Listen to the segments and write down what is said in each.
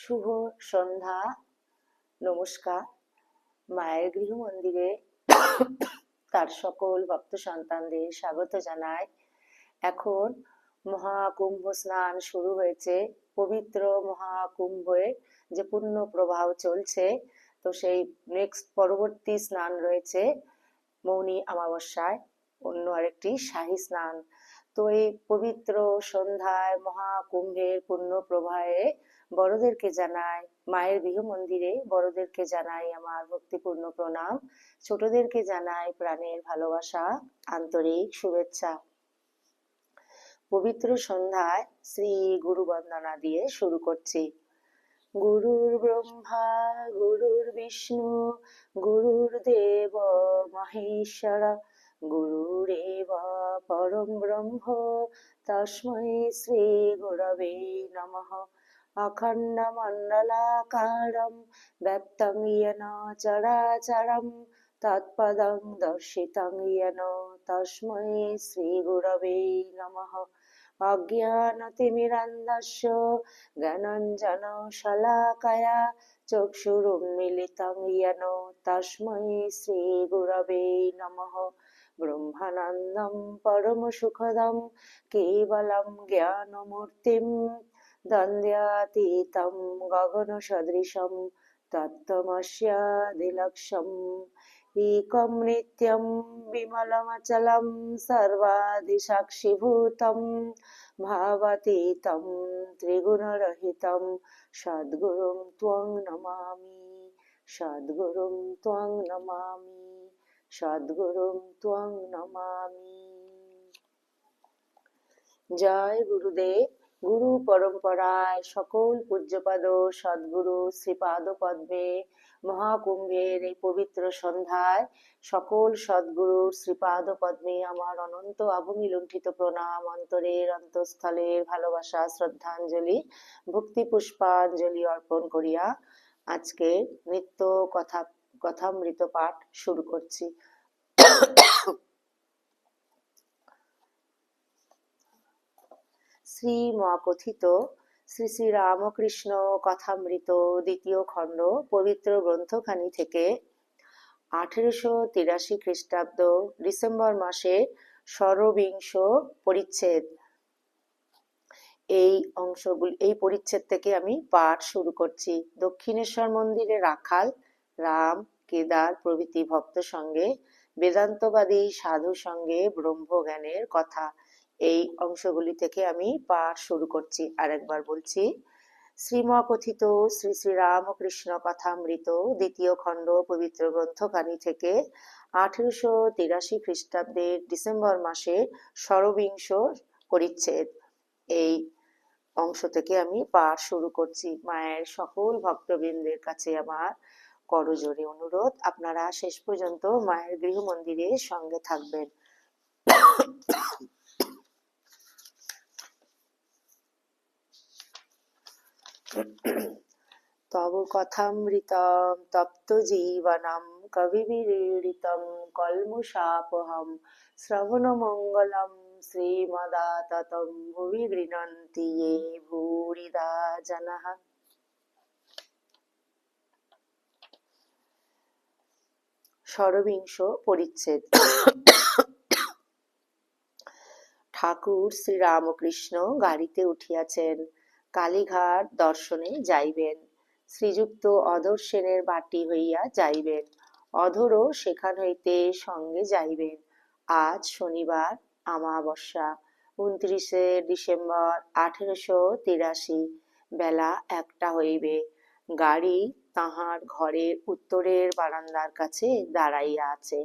শুভ সন্ধ্যা। নমস্কার। মায়ের গৃহ মন্দিরে তার সকল ভক্ত সন্তানদের স্বাগত জানাই। এখন মহাকুম্ভ স্নান শুরু হয়েছে। পবিত্র মহাকুম্ভে যে পুণ্য প্রবাহ চলছে, তো সেই পরবর্তী স্নান রয়েছে মৌনী অমাবস্যায়, অন্য আরেকটি শাহী স্নান। তো এই পবিত্র সন্ধ্যায় মহাকুম্ভের পুণ্য প্রবাহে বড়দেরকে জানাই, মায়ের গৃহ মন্দিরে বড়দেরকে জানাই আমার ভক্তিপূর্ণ প্রণাম, ছোটদেরকে জানাই প্রাণের ভালোবাসা, আন্তরিক শুভেচ্ছা। পবিত্র সন্ধ্যায় শ্রী গুরু বন্দনা দিয়ে শুরু করছি। গুরুর ব্রহ্মা গুরুর বিষ্ণু গুরুর্দেব মহেশ্বর গুরুরেব পরম ব্রহ্ম তস্मै শ্রী গুরবে নমঃ। অখণ্ডমণ্ডলাকারं ব্যক্तं येन চরাচরं তৎপদং দর্শিतं येन তস্मै শ্রী গুরবে নমঃ। অজ্ঞানতিমিরান্ধস্য জ্ঞানাঞ্জনশলাকয়া চক্ষুरुन्मीलितं येन তস্मै শ্রী গুরবে নমঃ। ব্রহ্মানন্দं পরমসুখদं কেবलं জ্ঞানমূর্তিं দ্বন্দ্বাতীतं গগনসদৃশं তত্ত্বমস্যাদিলক্ষ্যम् एकं नित्यं विमलमचलं सर्वादिसाक्षिभूतं भावातीतं त्रिगुणरहितं सद्गुरुं त्वं नमामि, सद्गुरुं त्वं नमामि, सद्गुरुं त्वं नमामि। জয় গুরুদেব। গুরু পরম্পরায় সকল পূজ্যপাদ সদ্গুরু শ্রীপাদ পদ্মে মহাকুম্ভের এই পবিত্র সন্ধ্যায় সকল সদ্গুরুর শ্রীপাদ পদ্মে আমার অনন্ত আভূমি লুণ্ঠিত প্রণাম, অন্তরের অন্তঃস্থলের ভালোবাসা, শ্রদ্ধাঞ্জলি, ভক্তি পুষ্পাঞ্জলি অর্পণ করিয়া আজকে নিত্য কথামৃত পাঠ শুরু করছি। শ্রীমকথিত শ্রী শ্রী রামকৃষ্ণ কথামৃত দ্বিতীয় খণ্ড পবিত্র গ্রন্থখানি থেকে 1883 খ্রিস্টাব্দ ডিসেম্বর মাসে ষড়বিংশ পরিচ্ছেদ। এই পরিচ্ছেদ থেকে আমি পাঠ শুরু করছি। দক্ষিণেশ্বর মন্দিরে রাখাল, রাম, কেদার প্রভৃতি ভক্ত সঙ্গে বেদান্তবাদী সাধু সঙ্গে ব্রহ্মজ্ঞানের কথা, এই অংশগুলি থেকে আমি পাঠ শুরু করছি। আরেকবার বলছি। শ্রীমকথিত শ্রী শ্রী রামকৃষ্ণ কথামৃত দ্বিতীয় খণ্ড পবিত্র গ্রন্থখানি থেকে 1883 খ্রিস্টাব্দের ডিসেম্বর মাসে ষড়বিংশ পরিচ্ছেদ, এই অংশ থেকে আমি পাঠ শুরু করছি। মায়ের সকল ভক্তবৃন্দের কাছে আমার করজোড়ে অনুরোধ, আপনারা শেষ পর্যন্ত মায়ের গৃহ মন্দিরে সঙ্গে থাকবেন। তব কথামৃতম তপ্ত জীবনম কবিবিরীড়িতম কল্মষাপহম শ্রবণমঙ্গলম শ্রীমদাততম ভুবি গৃণন্তি ये ভূরিদা জনঃ। ষড়বিংশ পরিচ্ছেদ। ঠাকুর শ্রীরামকৃষ্ণ গাড়িতে উঠিয়াছেন, কালীঘাট দর্শনে যাইবেন। শ্রীযুক্ত অধর সেনের বাটি হইয়া যাইবেন, অধরও সেখান হইতে সঙ্গে যাইবেন। আজ শনিবার, আমাবস্যা, 29শে ডিসেম্বর 1883, বেলা 1টা হইবে। গাড়ি তাহার ঘরের উত্তরের বারান্দার কাছে দাঁড়াইয়া আছে।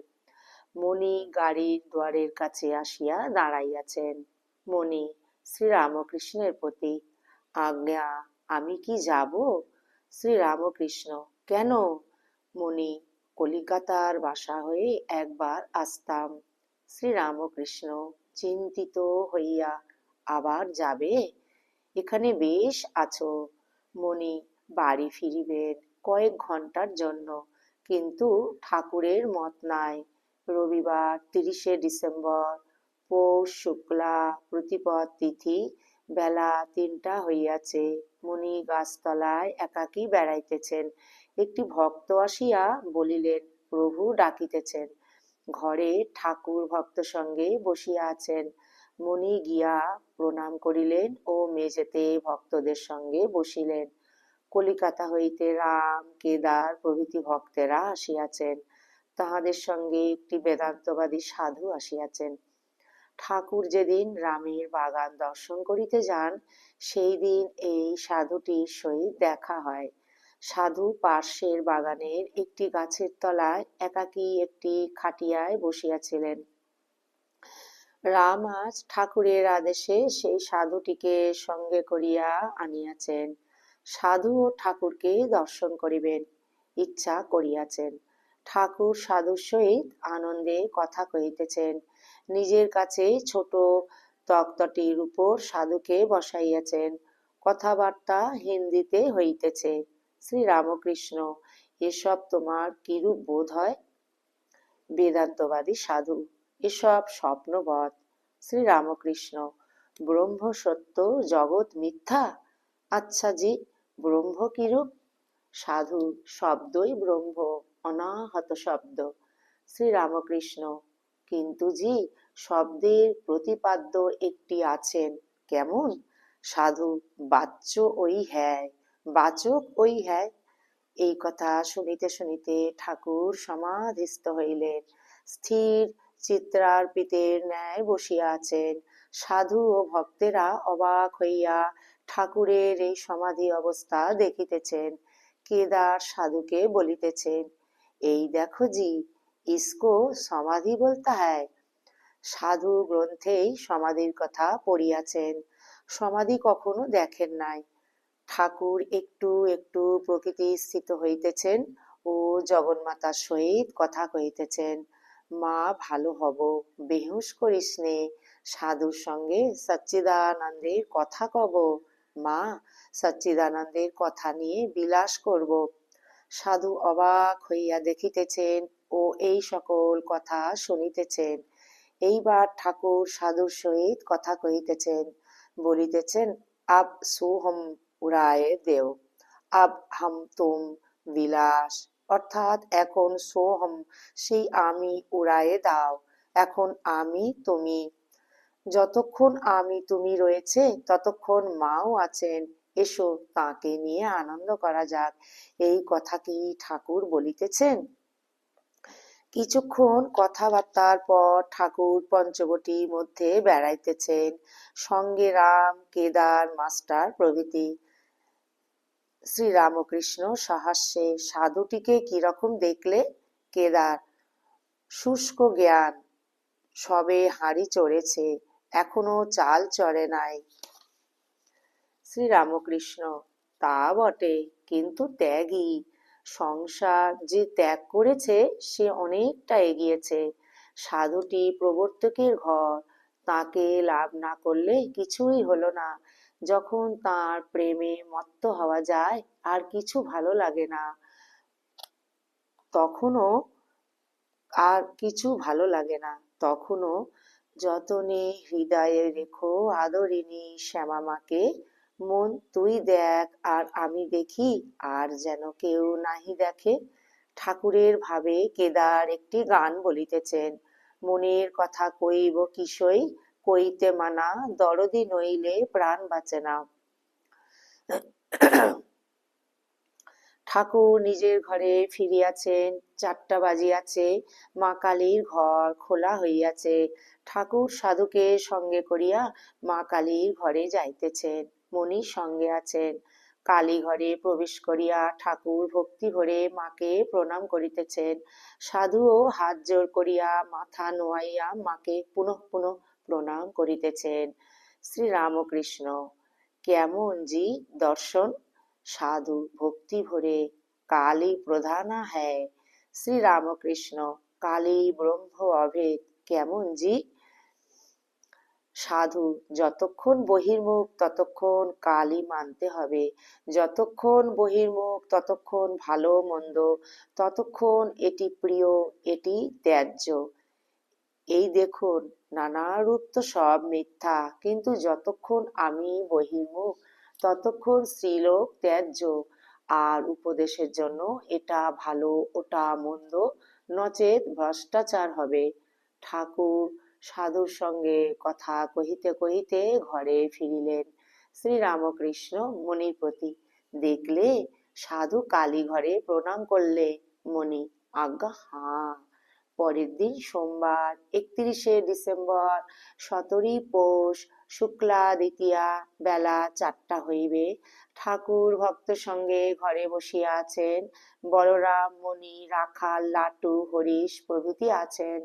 মণি গাড়ির দুয়ারের কাছে আসিয়া দাঁড়াইয়াছেন। মণি শ্রীরামকৃষ্ণের প্রতি, আজ্ঞা, আমি কি যাব? শ্রীরামকৃষ্ণ, কেন? মণি, কলিকাতার বাসা হয়ে একবার আসতাম। শ্রীরামকৃষ্ণ চিন্তিত হইয়া, আবার যাবে? এখানে বেশ আছো। মণি, বাড়ি ফিরিবেন কয়েক ঘন্টার জন্য, কিন্তু ঠাকুরের মত নাই। রবিবার 30শে ডিসেম্বর, পৌষ শুক্লা প্রতিপদ তিথি, বেলা 3টা হইয়াছে, মুনি গাছতলায় একাকী বেড়াইতেছেন। একটি ভক্ত আসিয়া বলিলেন, প্রভু ডাকিতেছেন। ঘরে ঠাকুর ভক্ত সঙ্গে বসিয়া আছেন। মুনি গিয়া প্রণাম করিলেন ও মেঝেতে ভক্তদের সঙ্গে বসিলেন। কলিকাতা হইতে রাম, কেদার প্রভৃতি ভক্তেরা আসিয়াছেন। তাহাদের সঙ্গে একটি বেদান্তবাদী সাধু আসিয়াছেন। ঠাকুর যেদিন রামের বাগান দর্শন করিতে যান, সেই দিন এই সাধুটির সহিত দেখা হয়। সাধু পার্শ্বের বাগানের একটি গাছের তলায় একাকী একটি খাটিয়ায় বসিয়াছিলেন। রাম আজ ঠাকুরের আদেশে সেই সাধুটিকে সঙ্গে করিয়া আনিয়াছেন। সাধু ও ঠাকুরকে দর্শন করিবেন ইচ্ছা করিয়াছেন। ঠাকুর সাধুর সহিত আনন্দে কথা কহিতেছেন। নিজের কাছে ছোট তক্তটির উপর সাধুকে বসাইয়াছেন। কথাবার্তা হিন্দিতে হইতেছে। শ্রী রামকৃষ্ণ, এসব তোমার কিরূপ বোধ হয়? বেদান্তবাদী সাধু, এসব স্বপ্নবৎ। শ্রী রামকৃষ্ণ, ব্রহ্ম সত্য, জগৎ মিথ্যা? আচ্ছা জি, ব্রহ্ম কিরূপ? সাধু, শব্দই ব্রহ্ম, অনাহত শব্দ। শ্রী রামকৃষ্ণ, কিন্তু জি, শব্দের প্রতিপাদ্য একটি আছেন। কেমন? সাধু, বাচ্য ওই হ্যায়, বাচক ওই হ্যায়। এই কথা শুনিতে শুনিতে ঠাকুর সমাধিস্থ হইলেন। স্থির চিত্রার্পিতের ন্যায় বসিয়া আছেন। সাধু ও ভক্তেরা অবাক হইয়া ঠাকুরের এই সমাধি অবস্থা দেখিতেছেন। কেদার সাধুকে বলিতেছেন, এই দেখো জি, ইসকো সমাধি বলতা হ্যায়। সাধু গ্রন্থেই সমাধির কথা পড়িয়াছেন, সমাধি কখনো দেখেন নাই। ঠাকুর একটু একটু প্রকৃতিস্থিত হইতেছেন ও জগন্মাতার সহিত কথা কহিতেছেন। মা ভালো হব, বেহুশ করিস নে, সাধুর সঙ্গে সচ্চিদানন্দের কথা কব। মা, সচ্চিদানন্দের কথা নিয়ে বিলাস করব। সাধু অবাক হইয়া দেখিতেছেন ও এই সকল কথা শুনিতেছেন। এইবার ঠাকুর সাধুর সহিত কথা কহিতেছেন, বলিতেছেন, আব সোহম উড়ায়ে দেও, আব হাম তুম বিলাস। অর্থাৎ এখন সোহম, সেই আমি উড়ায়ে দাও, এখন আমি তুমি। যতক্ষণ আমি তুমি রয়েছে ততক্ষণ মাও আছেন। এসো তাঁকে নিয়ে আনন্দ করা যাক। এই কথা কি ঠাকুর বলিতেছেন? কিছুক্ষণ কথাবার্তার পর ঠাকুর পঞ্চবটির মধ্যে বেড়াইতেছেন, সঙ্গে রাম, কেদার মাস্টার প্রভৃতি। শ্রী রামকৃষ্ণ সহাস্যে, সাধুটিকে কিরকম দেখলে? কেদার, শুষ্ক জ্ঞান, সবে হাঁড়ি চড়েছে, এখনো চাল চড়ে নাই। শ্রী রামকৃষ্ণ, তা বটে, কিন্তু ত্যাগী। সংসার যে ত্যাগ করেছে সে অনেকটা এগিয়েছে। সাধুটি প্রবর্তকের ঘর, তাকে লাভ না করলে কিছুই হলো না। যখন তার প্রেমে মত্ত হওয়া যায় আর কিছু ভালো লাগে না, তখনও আর কিছু ভালো লাগে না, তখনও যতনে হৃদয়ে রেখো আদরিণী শ্যামা মাকে, মন তুই দেখ আর আমি দেখি, আর যেন কেউ নাহি দেখে। ঠাকুরের ভাবে কেদার একটি গান বলিতেছেন, মনের কথা কইব কিসই, কইতে মানা, দরদি নইলে প্রাণ বাঁচে না। ঠাকুর নিজের ঘরে ফিরিয়াছেন। 4টা বাজিয়াছে, মা কালীর ঘর খোলা হইয়াছে। ঠাকুর সাধুকে সঙ্গে করিয়া মা কালীর ঘরে যাইতেছেন। মণি সঙ্গে আছেন। কালী ঘরে প্রবেশ করিয়া ঠাকুর ভক্তি ভরে মাকে প্রণাম করিতেছেন। সাধুও হাত জোড় করিয়া মাথা নোয়াইয়া মাকে পুনঃ পুনঃ প্রণাম করিতেছেন। শ্রী রামকৃষ্ণ, কেমন জি দর্শন? সাধু ভক্তি ভরে, কালী প্রধানা হ্যায়। শ্রী রামকৃষ্ণ, কালী ব্রহ্ম অভেদ, কেমন জি? সাধু, যতক্ষণ বহির্মুখ ততক্ষণ কালী মানতে হবে, যতক্ষণ বহির্মুখ ততক্ষণ ভালো মন্দ, ততক্ষণ এটি প্রিয় এটি ত্যায্য। এই দেখুন, নানা রূপ তো সব মিথ্যা, কিন্তু যতক্ষণ আমি বহির্মুখ ততক্ষণ স্ত্রীলোক ত্যায্য। আর উপদেশের জন্য এটা ভালো ওটা মন্দ, নচেৎ ভ্রষ্টাচার হবে। ঠাকুর সাধুর সঙ্গে কথা কহিতে কহিতে ঘরে ফিরিলেন। শ্রীরামকৃষ্ণ মণির প্রতি, দেখলে সাধু কালী ঘরে প্রণাম করলে? মণি, আজ্ঞা হাঁ। পরের দিন সোমবার 31শে ডিসেম্বর 17ই পৌষ শুক্লা দ্বিতীয়া, বেলা 4টা হইবে। ঠাকুর ভক্ত সঙ্গে ঘরে বসিয়া আছেন। বলরাম, মণি, রাখাল, লাটু, হরিশ প্রভৃতি আছেন।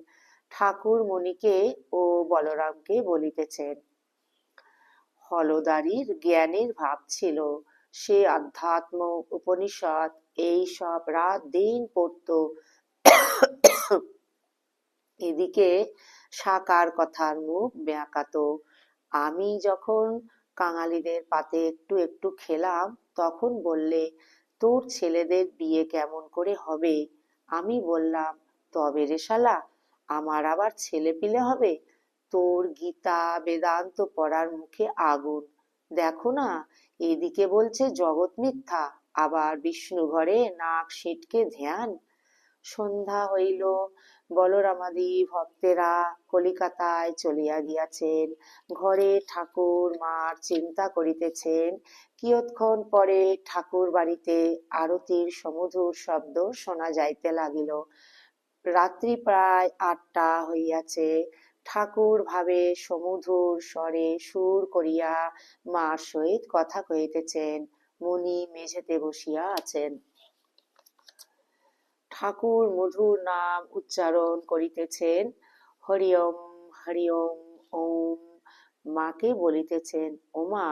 ঠাকুর মণিকে ও বলরামকে বলিতেছেন, হলদারির জ্ঞানের ভাব ছিল, সে আধ্যাত্ম উপনিষদ এই সব রাত দিন পড়ত। এদিকে সাকার কথার মুখ বেঁকাত। আমি যখন কাঙালিদের পাতে একটু একটু খেলাম, তখন বললে, তোর ছেলেদের বিয়ে কেমন করে হবে? আমি বললাম, তবে রে শালা, আমার আবার ছেলে পিলে হবে? তোর গীতা বেদান্ত পড়ার মুখে আগুন। দেখো না, এদিকে বলছে জগৎ মিথ্যা, আবার বিষ্ণু ঘরে নাক সিটকে ধ্যান। সন্ধ্যা হইল। বলরামাদি ভক্তেরা কলিকাতায় চলিয়া গিয়াছেন। ঘরে ঠাকুর মার চিন্তা করিতেছেন। কিয়ৎক্ষণ পরে ঠাকুর বাড়িতে আরতির সমধুর শব্দ শোনা যাইতে লাগিল। রাত্রি প্রায় 8টা হইয়াছে। ঠাকুর ভাবে সমধুর স্বরে সুর করিয়া মার সহিত কথা কহিতেছেন। মণি মেঝেতে বসিয়া আছেন। ঠাকুর মধুর নাম উচ্চারণ করিতেছেন, হরি ওম হরি ওম ওম। মাকে বলিতেছেন, ওমা,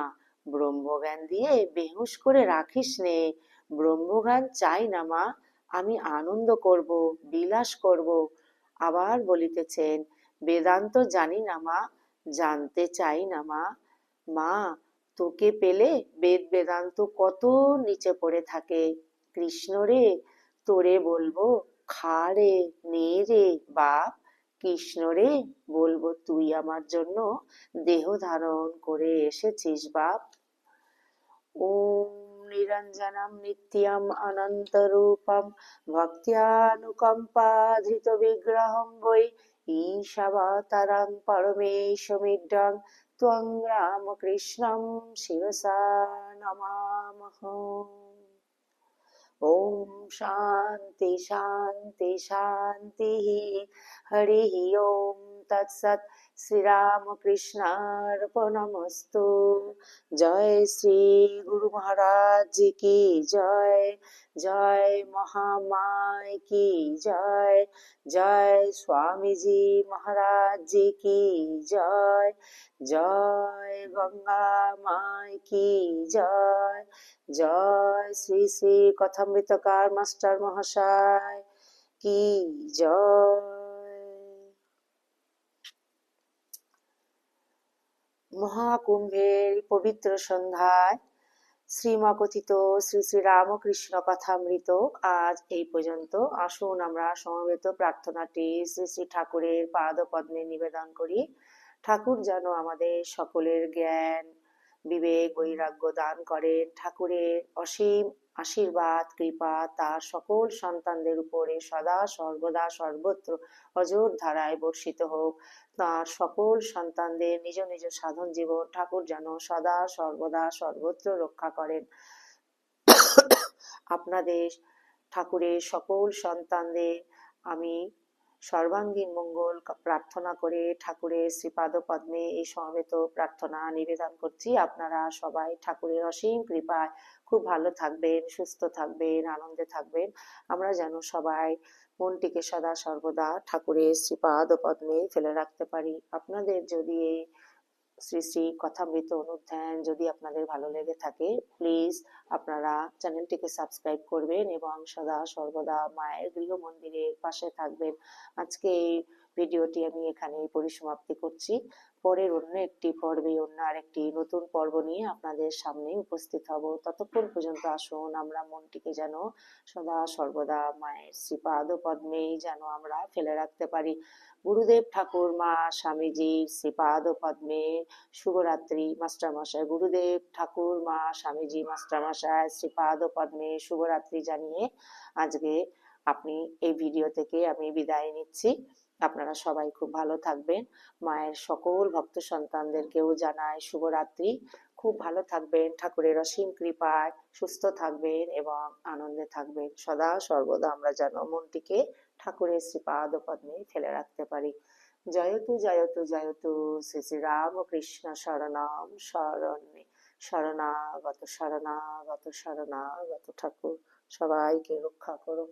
ব্রহ্মজ্ঞান দিয়ে বেহুশ করে রাখিস নে। ব্রহ্মজ্ঞান চাই না মা, আমি আনন্দ করব, বিলাস করব। আবার বলিতেছেন, বেদান্ত জানি না মা, জানতে চাই না মা। মা, তোকে পেলে বেদ বেদান্ত কত নিচে পড়ে থাকে। কৃষ্ণ রে, তোরে বলবো, খা রে, নে রে বাপ। কৃষ্ণ রে, বলবো তুই আমার জন্য দেহ ধারণ করে এসেছিস বাপ। ওম নিরঞ্জনম নিত্যম অনন্ত রূপম ভক্ত্যানুকম্পাধৃত বিগ্রহম বৈ ঈশাবতারং পরমেশমিড্ডং ত্বং রামকৃষ্ণং শিরসা নমামহ। ওম শান্তি শান্তি শান্তি। হরি ওম তৎসৎ। শ্রীরামকৃষ্ণার্পণমস্তু। জয় শ্রী গুরু মহারাজ কি জয়। জয় মহামায় কি জয়। জয় স্বামীজি মহারাজ কি জয়। জয় গঙ্গা মায় কি জয়। জয় শ্রী শ্রী কথামৃতকার মাস্টার মহাশয় কি জয়। মহাকুম্ভের পবিত্র সন্ধ্যায় শ্রীমকথিত শ্রী শ্রী রামকৃষ্ণ কথামৃত আজ এই পর্যন্ত। আসুন আমরা সমবেত প্রার্থনাটি শ্রী শ্রী ঠাকুরের পাদ পদ্মে নিবেদন করি। ঠাকুর যেন আমাদের সকলের জ্ঞান বিবেক বৈরাগ্য দান করেন। ঠাকুরের অসীম আশীর্বাদ কৃপা তার সকল সন্তানদের উপরে সদা সর্বদা সর্বত্র অজোর ধারায় বর্ষিত হোক। তার সকল সন্তানদের নিজ নিজ সাধন জীবন ঠাকুর যেন সদা সর্বদা সর্বত্র রক্ষা করেন। আপনাদের ঠাকুরের সকল সন্তানদের আমি সর্বাঙ্গীন মঙ্গল প্রার্থনা করে ঠাকুরের শ্রীপাদ পদ্মে এই সমবেত প্রার্থনা নিবেদন করছি। আপনারা সবাই ঠাকুরের অসীম কৃপায় খুব ভালো থাকবেন, সুস্থ থাকবেন, আনন্দে থাকবেন। আমরা যেন সবাই মনটিকে সদা সর্বদা ঠাকুরের শ্রীপাদ পদ্মে ফেলে রাখতে পারি। আপনাদের যদি এই শ্রী শ্রী কথামৃত অনুধ্যান যদি আপনাদের ভালো লেগে থাকে, প্লিজ আপনারা চ্যানেলটিকে সাবস্ক্রাইব করবেন এবং সদা সর্বদা মায়ের গৃহ মন্দিরের পাশে থাকবেন। আজকে এই ভিডিওটি আমি এখানেই পরিসমাপ্তি করছি। পরের অন্য একটি পর্বে অন্য আরেকটি নতুন পর্ব নিয়ে আপনাদের সামনে উপস্থিত হব। ততক্ষণ পর্যন্ত আসুন আমরা মনটিকে যেন সদা সর্বদা মায়ের শ্রীপাদ পদ্মেই যেন আমরা ফেলে রাখতে পারি। গুরুদেব ঠাকুর মা স্বামীজির শ্রীপাদ পদ্মে শুভরাত্রি মাস্টারমশাই। গুরুদেব ঠাকুর মা স্বামীজি মাস্টারমশাই শ্রীপাদ পদ্মে শুভরাত্রি জানিয়ে আজকে আপনি এই ভিডিও থেকে আমি বিদায় নিচ্ছি। আপনারা সবাই খুব ভালো থাকবেন। মায়ের সকল ভক্ত সন্তানদেরকেও জানাই শুভরাত্রি। খুব ভালো থাকবেন, ঠাকুরের অসীম কৃপায় সুস্থ থাকবেন এবং আনন্দে থাকবেন। সদা সর্বদা আমরা যেন মনটিকে ঠাকুরের শ্রীপাদ পদ্মে ফেলে রাখতে পারি। জয়তু জয়তু জয়তু শ্রী শ্রী রামকৃষ্ণ শরণম শরণ্যে শরণাগত শরণাগত শরণাগত ঠাকুর সবাইকে রক্ষা করুন।